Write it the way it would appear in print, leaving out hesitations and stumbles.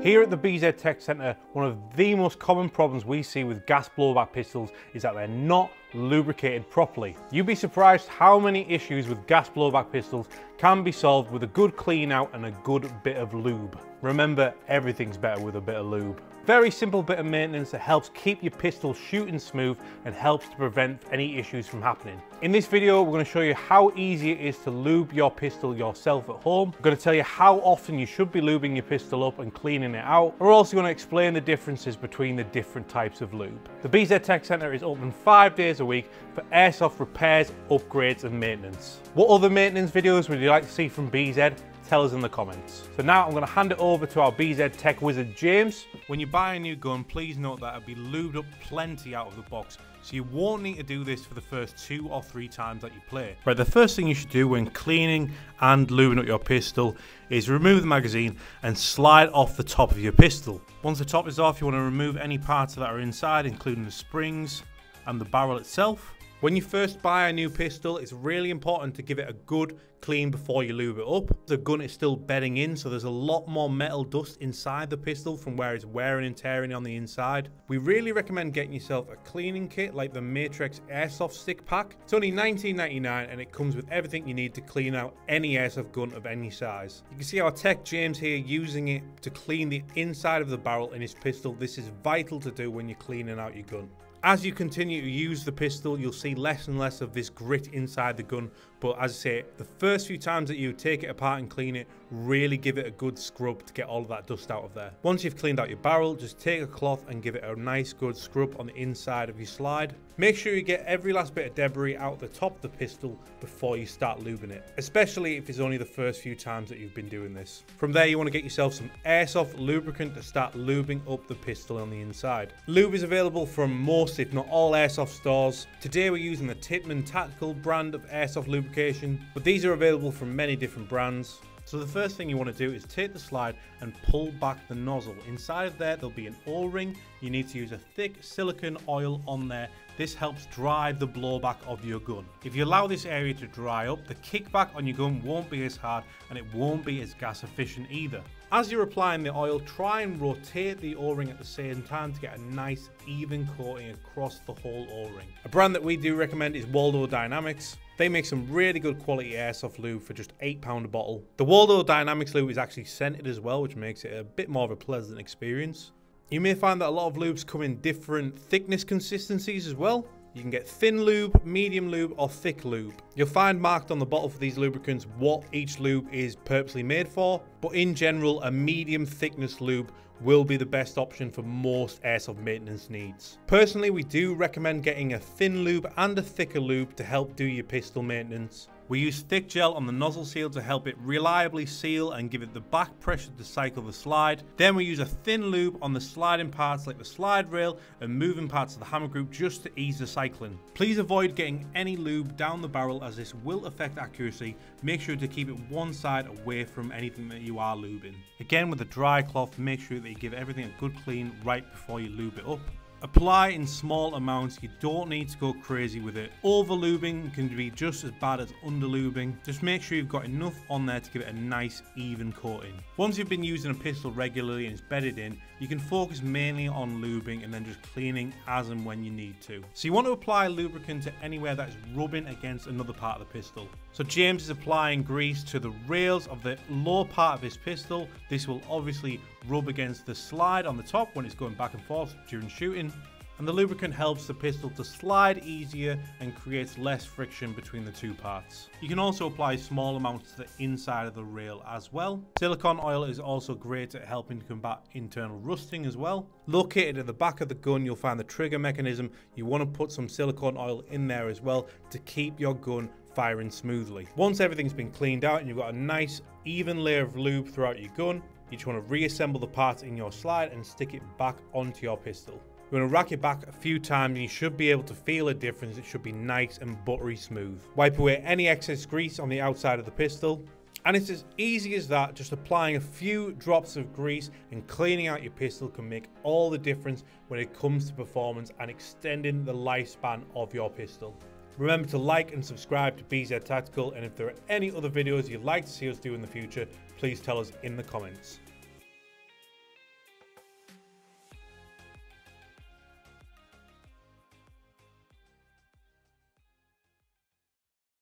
Here at the BZ Tech Centre, one of the most common problems we see with gas blowback pistols is that they're not lubricated properly. You'd be surprised how many issues with gas blowback pistols can be solved with a good clean out and a good bit of lube. Remember, everything's better with a bit of lube. Very simple bit of maintenance that helps keep your pistol shooting smooth and helps to prevent any issues from happening. In this video, we're going to show you how easy it is to lube your pistol yourself at home. We're going to tell you how often you should be lubing your pistol up and cleaning it out. We're also going to explain the differences between the different types of lube. The BZ Tech Centre is open 5 days a week for airsoft repairs, upgrades and maintenance. What other maintenance videos would you like to see from BZ? Tell us in the comments. So now I'm going to hand it over to our BZ Tech wizard, James. When you buy a new gun, please note that it'll be lubed up plenty out of the box, so you won't need to do this for the first 2 or 3 times that you play. Right, the first thing you should do when cleaning and lubing up your pistol is remove the magazine and slide off the top of your pistol. Once the top is off, you want to remove any parts that are inside, including the springs and the barrel itself. When you first buy a new pistol, it's really important to give it a good clean before you lube it up. The gun is still bedding in, so there's a lot more metal dust inside the pistol from where it's wearing and tearing on the inside. We really recommend getting yourself a cleaning kit like the Matrix Airsoft stick pack. It's only $19.99 and it comes with everything you need to clean out any airsoft gun of any size. You can see our tech James here using it to clean the inside of the barrel in his pistol. This is vital to do when you're cleaning out your gun. As you continue to use the pistol, you'll see less and less of this grit inside the gun, but as I say, the first few times that you take it apart and clean it, really give it a good scrub to get all of that dust out of there. Once you've cleaned out your barrel, just take a cloth and give it a nice good scrub on the inside of your slide. Make sure you get every last bit of debris out the top of the pistol before you start lubing it, especially if it's only the first few times that you've been doing this. From there, you want to get yourself some Airsoft lubricant to start lubing up the pistol on the inside. Lube is available from most, if not all, Airsoft stores. Today we're using the Tippmann Tactical brand of Airsoft lubrication, but these are available from many different brands. So the first thing you want to do is take the slide and pull back the nozzle. Inside of there, there'll be an O-ring. You need to use a thick silicone oil on there. This helps dry the blowback of your gun. If you allow this area to dry up, the kickback on your gun won't be as hard and it won't be as gas efficient either. As you're applying the oil, try and rotate the O-ring at the same time to get a nice even coating across the whole O-ring. A brand that we do recommend is Waldo Dynamics. They make some really good quality airsoft lube for just £8 a bottle. The Waldo Dynamics lube is actually scented as well, which makes it a bit more of a pleasant experience. You may find that a lot of lubes come in different thickness consistencies as well. You can get thin lube, medium lube or thick lube. You'll find marked on the bottle for these lubricants what each lube is purposely made for, but in general a medium thickness lube will be the best option for most airsoft maintenance needs. Personally, we do recommend getting a thin lube and a thicker lube to help do your pistol maintenance. We use thick gel on the nozzle seal to help it reliably seal and give it the back pressure to cycle the slide. Then we use a thin lube on the sliding parts like the slide rail and moving parts of the hammer group just to ease the cycling. Please avoid getting any lube down the barrel as this will affect accuracy. Make sure to keep it one side away from anything that you are lubing. Again, with a dry cloth, make sure that you give everything a good clean right before you lube it up. Apply in small amounts, you don't need to go crazy with it. Over lubing can be just as bad as under lubing. Just make sure you've got enough on there to give it a nice even coating. Once you've been using a pistol regularly and it's bedded in, you can focus mainly on lubing and then just cleaning as and when you need to. So you want to apply lubricant to anywhere that is rubbing against another part of the pistol. So James is applying grease to the rails of the lower part of his pistol. This will obviously rub against the slide on the top when it's going back and forth during shooting. And the lubricant helps the pistol to slide easier and creates less friction between the two parts. You can also apply small amounts to the inside of the rail as well. Silicone oil is also great at helping to combat internal rusting as well. Located at the back of the gun, you'll find the trigger mechanism. You want to put some silicone oil in there as well to keep your gun firing smoothly. Once everything's been cleaned out and you've got a nice even layer of lube throughout your gun, you just want to reassemble the parts in your slide and stick it back onto your pistol. You want to rack it back a few times and you should be able to feel a difference. It should be nice and buttery smooth. Wipe away any excess grease on the outside of the pistol. And it's as easy as that. Just applying a few drops of grease and cleaning out your pistol can make all the difference when it comes to performance and extending the lifespan of your pistol. Remember to like and subscribe to BZ Tactical, and if there are any other videos you'd like to see us do in the future, please tell us in the comments.